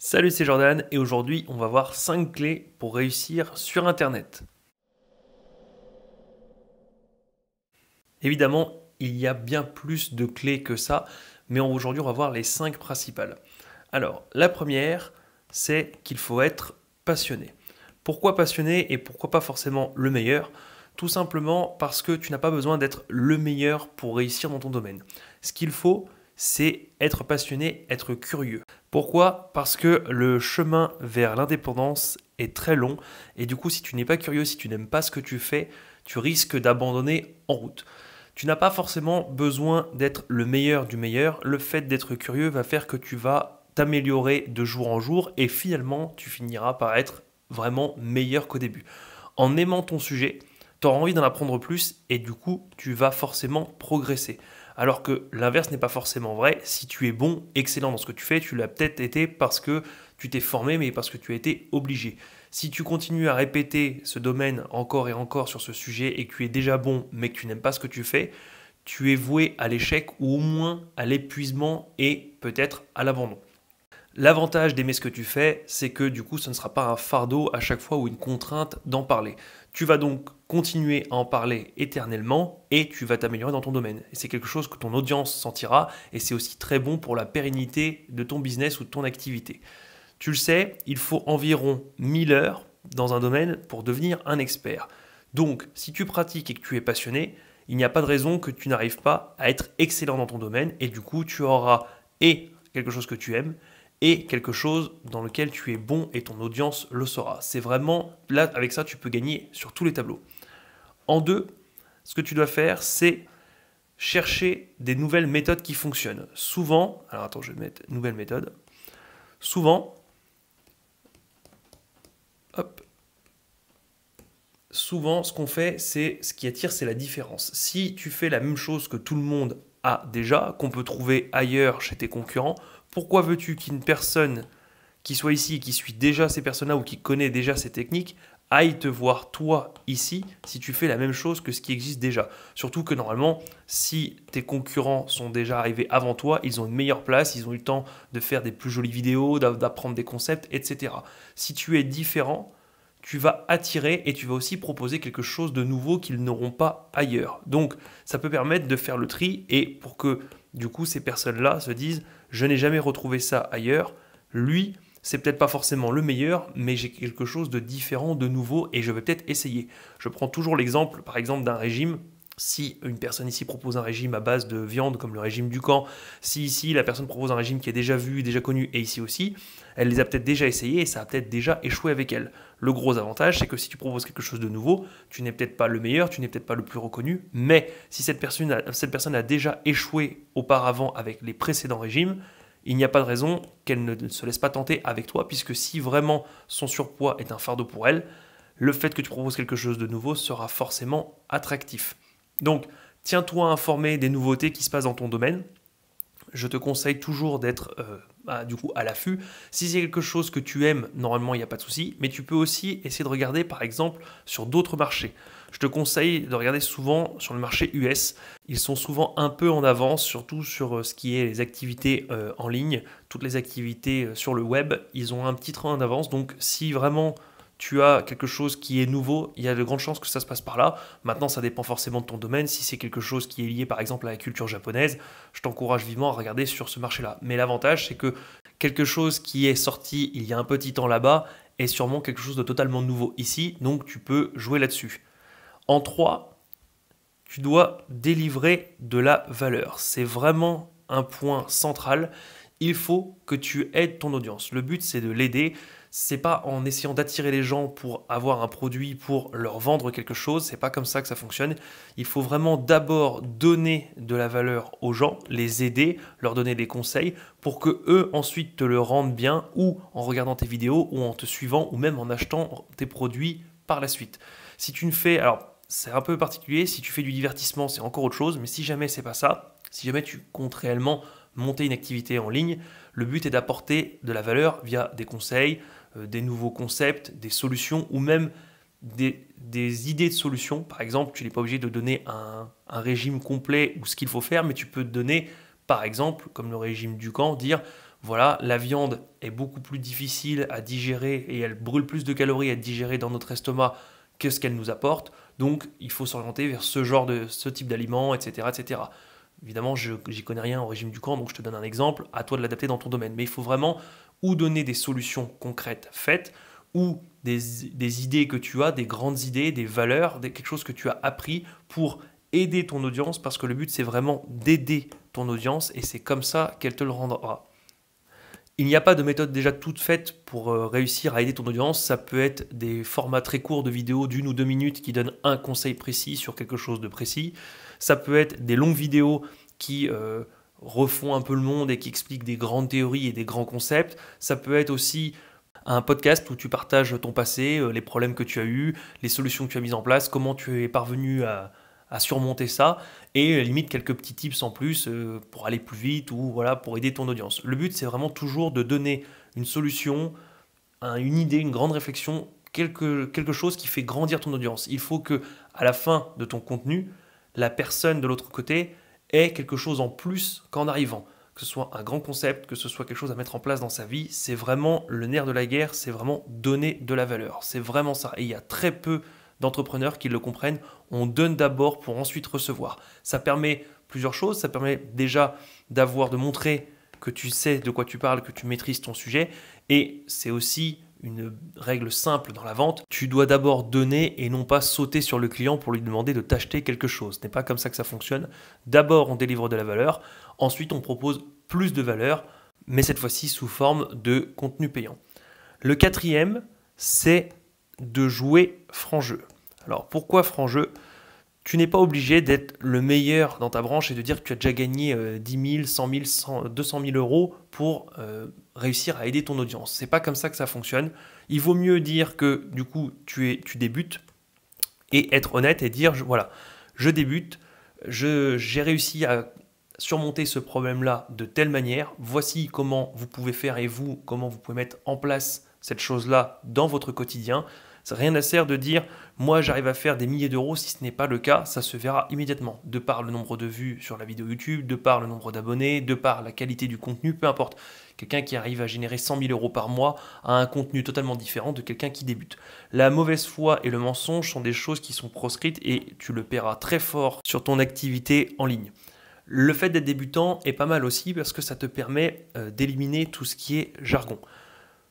Salut, c'est Jordan et aujourd'hui on va voir 5 clés pour réussir sur Internet. Évidemment, il y a bien plus de clés que ça, mais aujourd'hui on va voir les 5 principales. Alors, la première, c'est qu'il faut être passionné. Pourquoi passionné et pourquoi pas forcément le meilleur? Tout simplement parce que tu n'as pas besoin d'être le meilleur pour réussir dans ton domaine. Ce qu'il faut, c'est être passionné, être curieux. Pourquoi? Parce que le chemin vers l'indépendance est très long et du coup si tu n'es pas curieux, si tu n'aimes pas ce que tu fais, tu risques d'abandonner en route. Tu n'as pas forcément besoin d'être le meilleur du meilleur, le fait d'être curieux va faire que tu vas t'améliorer de jour en jour et finalement tu finiras par être vraiment meilleur qu'au début. En aimant ton sujet, tu auras envie d'en apprendre plus et du coup tu vas forcément progresser. Alors que l'inverse n'est pas forcément vrai. Si tu es bon, excellent dans ce que tu fais, tu l'as peut-être été parce que tu t'es formé, mais parce que tu as été obligé. Si tu continues à répéter ce domaine encore et encore sur ce sujet et que tu es déjà bon, mais que tu n'aimes pas ce que tu fais, tu es voué à l'échec ou au moins à l'épuisement et peut-être à l'abandon. L'avantage d'aimer ce que tu fais, c'est que du coup, ce ne sera pas un fardeau à chaque fois ou une contrainte d'en parler. Tu vas donc continuer à en parler éternellement et tu vas t'améliorer dans ton domaine. Et c'est quelque chose que ton audience sentira et c'est aussi très bon pour la pérennité de ton business ou de ton activité. Tu le sais, il faut environ 1000 heures dans un domaine pour devenir un expert. Donc, si tu pratiques et que tu es passionné, il n'y a pas de raison que tu n'arrives pas à être excellent dans ton domaine et du coup, tu auras et quelque chose que tu aimes et quelque chose dans lequel tu es bon et ton audience le saura. C'est vraiment, là, avec ça, tu peux gagner sur tous les tableaux. En deux, ce que tu dois faire, c'est chercher des nouvelles méthodes qui fonctionnent. Souvent, alors attends, je vais mettre nouvelle méthode. Souvent, hop, souvent, ce qu'on fait, c'est ce qui attire, c'est la différence. Si tu fais la même chose que tout le monde a déjà, qu'on peut trouver ailleurs chez tes concurrents, pourquoi veux-tu qu'une personne qui soit ici, qui suit déjà ces personnes-là ou qui connaît déjà ces techniques, aille te voir toi ici si tu fais la même chose que ce qui existe déjà. Surtout que normalement, si tes concurrents sont déjà arrivés avant toi, ils ont une meilleure place, ils ont eu le temps de faire des plus jolies vidéos, d'apprendre des concepts, etc. Si tu es différent, tu vas attirer et tu vas aussi proposer quelque chose de nouveau qu'ils n'auront pas ailleurs. Donc, ça peut permettre de faire le tri et pour que, du coup, ces personnes-là se disent « je n'ai jamais retrouvé ça ailleurs », lui, c'est peut-être pas forcément le meilleur, mais j'ai quelque chose de différent, de nouveau, et je vais peut-être essayer. Je prends toujours l'exemple, par exemple, d'un régime. Si une personne ici propose un régime à base de viande, comme le régime du camp, si ici la personne propose un régime qui est déjà vu, déjà connu, et ici aussi, elle les a peut-être déjà essayés et ça a peut-être déjà échoué avec elle. Le gros avantage, c'est que si tu proposes quelque chose de nouveau, tu n'es peut-être pas le meilleur, tu n'es peut-être pas le plus reconnu, mais si cette personne a déjà échoué auparavant avec les précédents régimes, il n'y a pas de raison qu'elle ne se laisse pas tenter avec toi, puisque si vraiment son surpoids est un fardeau pour elle, le fait que tu proposes quelque chose de nouveau sera forcément attractif. Donc, tiens-toi informé des nouveautés qui se passent dans ton domaine. Je te conseille toujours d'être du coup à l'affût. Si c'est quelque chose que tu aimes, normalement il n'y a pas de souci, mais tu peux aussi essayer de regarder par exemple sur d'autres marchés. Je te conseille de regarder souvent sur le marché US. Ils sont souvent un peu en avance, surtout sur ce qui est les activités en ligne, toutes les activités sur le web. Ils ont un petit train en avance. Donc si vraiment tu as quelque chose qui est nouveau, il y a de grandes chances que ça se passe par là. Maintenant, ça dépend forcément de ton domaine. Si c'est quelque chose qui est lié par exemple à la culture japonaise, je t'encourage vivement à regarder sur ce marché-là. Mais l'avantage, c'est que quelque chose qui est sorti il y a un petit temps là-bas est sûrement quelque chose de totalement nouveau ici, donc tu peux jouer là-dessus. En 3, tu dois délivrer de la valeur. C'est vraiment un point central. Il faut que tu aides ton audience. Le but, c'est de l'aider. C'est pas en essayant d'attirer les gens pour avoir un produit, pour leur vendre quelque chose. C'est pas comme ça que ça fonctionne. Il faut vraiment d'abord donner de la valeur aux gens, les aider, leur donner des conseils pour que eux ensuite te le rendent bien ou en regardant tes vidéos ou en te suivant ou même en achetant tes produits par la suite. Si tu ne fais, alors c'est un peu particulier, si tu fais du divertissement, c'est encore autre chose, mais si jamais c'est pas ça, si jamais tu comptes réellement monter une activité en ligne, le but est d'apporter de la valeur via des conseils, des nouveaux concepts, des solutions ou même des idées de solutions. Par exemple, tu n'es pas obligé de donner un régime complet ou ce qu'il faut faire, mais tu peux te donner, par exemple, comme le régime du camp, dire voilà, la viande est beaucoup plus difficile à digérer et elle brûle plus de calories à digérer dans notre estomac que ce qu'elle nous apporte. Donc, il faut s'orienter vers ce type d'aliments, etc., etc. Évidemment, j'y connais rien au régime du camp, donc je te donne un exemple. À toi de l'adapter dans ton domaine. Mais il faut vraiment ou donner des solutions concrètes faites, ou des idées que tu as, des grandes idées, des valeurs, quelque chose que tu as appris pour aider ton audience, parce que le but, c'est vraiment d'aider ton audience et c'est comme ça qu'elle te le rendra. Il n'y a pas de méthode déjà toute faite pour réussir à aider ton audience. Ça peut être des formats très courts de vidéos d'1 ou 2 minutes qui donnent un conseil précis sur quelque chose de précis. Ça peut être des longues vidéos qui refont un peu le monde et qui expliquent des grandes théories et des grands concepts. Ça peut être aussi un podcast où tu partages ton passé, les problèmes que tu as eus, les solutions que tu as mises en place, comment tu es parvenu à surmonter ça, et limite quelques petits tips en plus pour aller plus vite ou voilà, pour aider ton audience. Le but, c'est vraiment toujours de donner une solution, une idée, une grande réflexion, quelque chose qui fait grandir ton audience. Il faut que à la fin de ton contenu, la personne de l'autre côté ait quelque chose en plus qu'en arrivant. Que ce soit un grand concept, que ce soit quelque chose à mettre en place dans sa vie, c'est vraiment le nerf de la guerre, c'est vraiment donner de la valeur. C'est vraiment ça. Et il y a très peu d'entrepreneurs qui le comprennent. On donne d'abord pour ensuite recevoir. Ça permet plusieurs choses. Ça permet déjà de montrer que tu sais de quoi tu parles, que tu maîtrises ton sujet. Et c'est aussi une règle simple dans la vente. Tu dois d'abord donner et non pas sauter sur le client pour lui demander de t'acheter quelque chose. Ce n'est pas comme ça que ça fonctionne. D'abord, on délivre de la valeur. Ensuite, on propose plus de valeur, mais cette fois-ci sous forme de contenu payant. Le quatrième, c'est de jouer franc jeu. Alors, pourquoi franc jeu ? Tu n'es pas obligé d'être le meilleur dans ta branche et de dire que tu as déjà gagné 10 000, 100 000, 200 000 euros pour réussir à aider ton audience. C'est pas comme ça que ça fonctionne. Il vaut mieux dire que du coup tu débutes et être honnête et dire voilà, je débute, j'ai réussi à surmonter ce problème-là de telle manière. Voici comment vous pouvez faire et vous, comment vous pouvez mettre en place cette chose-là dans votre quotidien. Ça rien à sert de dire moi j'arrive à faire des milliers d'euros, si ce n'est pas le cas, ça se verra immédiatement, de par le nombre de vues sur la vidéo YouTube, de par le nombre d'abonnés, de par la qualité du contenu, peu importe. Quelqu'un qui arrive à générer 100 000 euros par mois a un contenu totalement différent de quelqu'un qui débute. La mauvaise foi et le mensonge sont des choses qui sont proscrites et tu le paieras très fort sur ton activité en ligne. Le fait d'être débutant est pas mal aussi parce que ça te permet d'éliminer tout ce qui est jargon.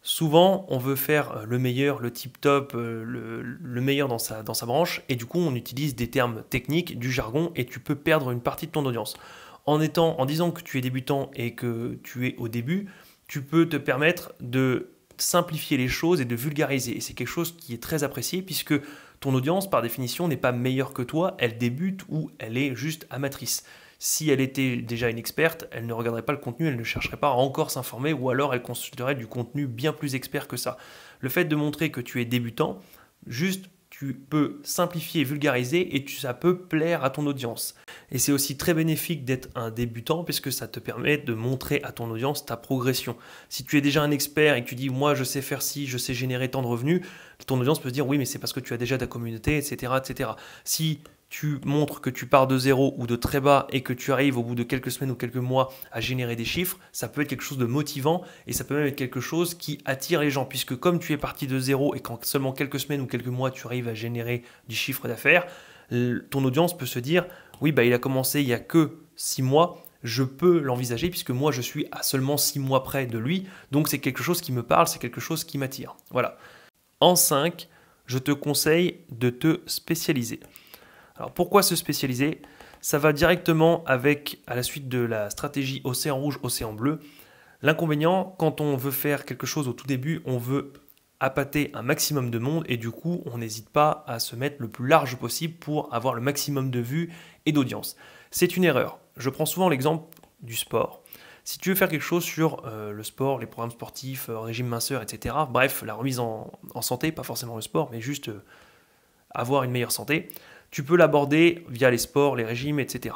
Souvent, on veut faire le meilleur, le tip-top, le meilleur dans sa branche, et du coup, on utilise des termes techniques, du jargon, et tu peux perdre une partie de ton audience. En disant que tu es débutant et que tu es au début, tu peux te permettre de simplifier les choses et de vulgariser. Et c'est quelque chose qui est très apprécié puisque ton audience, par définition, n'est pas meilleure que toi, elle débute ou elle est juste amatrice. Si elle était déjà une experte, elle ne regarderait pas le contenu, elle ne chercherait pas à encore s'informer ou alors elle consulterait du contenu bien plus expert que ça. Le fait de montrer que tu es débutant, juste tu peux simplifier et vulgariser et ça peut plaire à ton audience. Et c'est aussi très bénéfique d'être un débutant puisque ça te permet de montrer à ton audience ta progression. Si tu es déjà un expert et que tu dis moi je sais faire ci, je sais générer tant de revenus, ton audience peut se dire oui mais c'est parce que tu as déjà ta communauté, etc. etc. Si tu montres que tu pars de zéro ou de très bas et que tu arrives au bout de quelques semaines ou quelques mois à générer des chiffres, ça peut être quelque chose de motivant et ça peut même être quelque chose qui attire les gens puisque comme tu es parti de zéro et qu'en seulement quelques semaines ou quelques mois tu arrives à générer du chiffre d'affaires, ton audience peut se dire oui il a commencé il n'y a que 6 mois, je peux l'envisager puisque moi je suis à seulement 6 mois près de lui, donc c'est quelque chose qui me parle, c'est quelque chose qui m'attire. Voilà. En 5, je te conseille de te spécialiser. Alors pourquoi se spécialiser ? Ça va directement à la suite de la stratégie océan rouge, océan bleu. L'inconvénient, quand on veut faire quelque chose au tout début, on veut appâter un maximum de monde et du coup, on n'hésite pas à se mettre le plus large possible pour avoir le maximum de vues et d'audience. C'est une erreur. Je prends souvent l'exemple du sport. Si tu veux faire quelque chose sur le sport, les programmes sportifs, régime minceur, etc., bref, la remise en santé, pas forcément le sport, mais juste avoir une meilleure santé, tu peux l'aborder via les sports, les régimes, etc.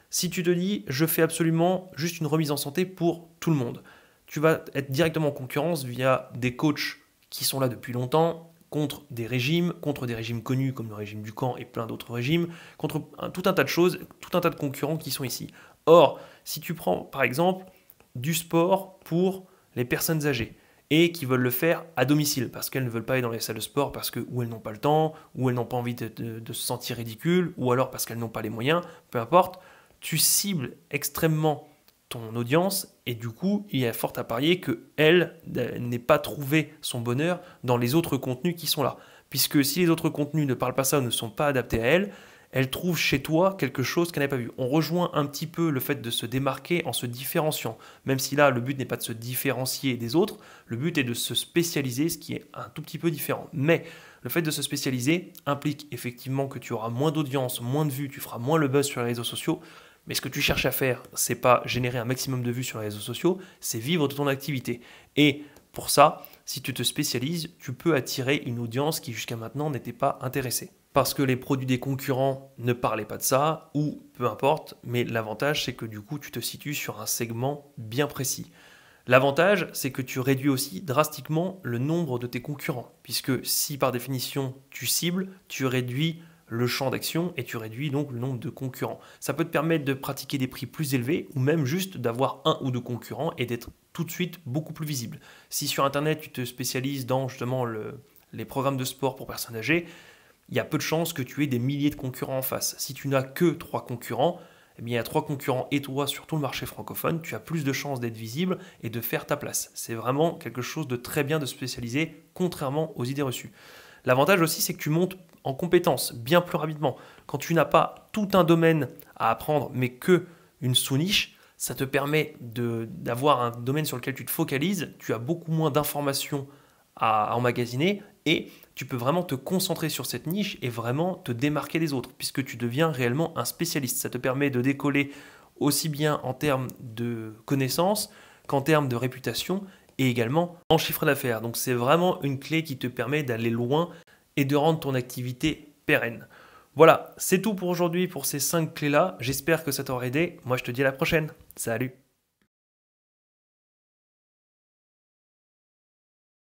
Si tu te dis, je fais absolument juste une remise en santé pour tout le monde, tu vas être directement en concurrence via des coachs qui sont là depuis longtemps, contre des régimes connus comme le régime du camp et plein d'autres régimes, contre tout un tas de choses, tout un tas de concurrents qui sont ici. Or, si tu prends par exemple du sport pour les personnes âgées et qui veulent le faire à domicile parce qu'elles ne veulent pas aller dans les salles de sport parce que ou elles n'ont pas le temps, ou elles n'ont pas envie de se sentir ridicules, ou alors parce qu'elles n'ont pas les moyens, peu importe, tu cibles extrêmement ton audience et du coup, il y a fort à parier qu'elle n'ait pas trouvé son bonheur dans les autres contenus qui sont là. Puisque si les autres contenus ne parlent pas ça ou ne sont pas adaptés à elle, elle trouve chez toi quelque chose qu'elle n'a pas vu. On rejoint un petit peu le fait de se démarquer en se différenciant. Même si là, le but n'est pas de se différencier des autres, le but est de se spécialiser, ce qui est un tout petit peu différent. Mais le fait de se spécialiser implique effectivement que tu auras moins d'audience, moins de vues, tu feras moins le buzz sur les réseaux sociaux. Mais ce que tu cherches à faire, c'est pas générer un maximum de vues sur les réseaux sociaux, c'est vivre de ton activité. Et pour ça, si tu te spécialises, tu peux attirer une audience qui jusqu'à maintenant n'était pas intéressée. Parce que les produits des concurrents ne parlaient pas de ça, ou peu importe, mais l'avantage c'est que du coup tu te situes sur un segment bien précis. L'avantage c'est que tu réduis aussi drastiquement le nombre de tes concurrents, puisque si par définition tu cibles, tu réduis le champ d'action et tu réduis donc le nombre de concurrents. Ça peut te permettre de pratiquer des prix plus élevés ou même juste d'avoir un ou deux concurrents et d'être tout de suite beaucoup plus visible. Si sur Internet tu te spécialises dans justement les programmes de sport pour personnes âgées, il y a peu de chances que tu aies des milliers de concurrents en face. Si tu n'as que 3 concurrents, eh bien, il y a 3 concurrents et toi sur tout le marché francophone, tu as plus de chances d'être visible et de faire ta place. C'est vraiment quelque chose de très bien de spécialiser, contrairement aux idées reçues. L'avantage aussi, c'est que tu montes en compétences bien plus rapidement. Quand tu n'as pas tout un domaine à apprendre, mais que une sous-niche, ça te permet d'avoir un domaine sur lequel tu te focalises, tu as beaucoup moins d'informations à emmagasiner et tu peux vraiment te concentrer sur cette niche et vraiment te démarquer des autres puisque tu deviens réellement un spécialiste. Ça te permet de décoller aussi bien en termes de connaissances qu'en termes de réputation et également en chiffre d'affaires. Donc c'est vraiment une clé qui te permet d'aller loin et de rendre ton activité pérenne. Voilà, c'est tout pour aujourd'hui pour ces 5 clés-là. J'espère que ça t'aura aidé. Moi, je te dis à la prochaine. Salut!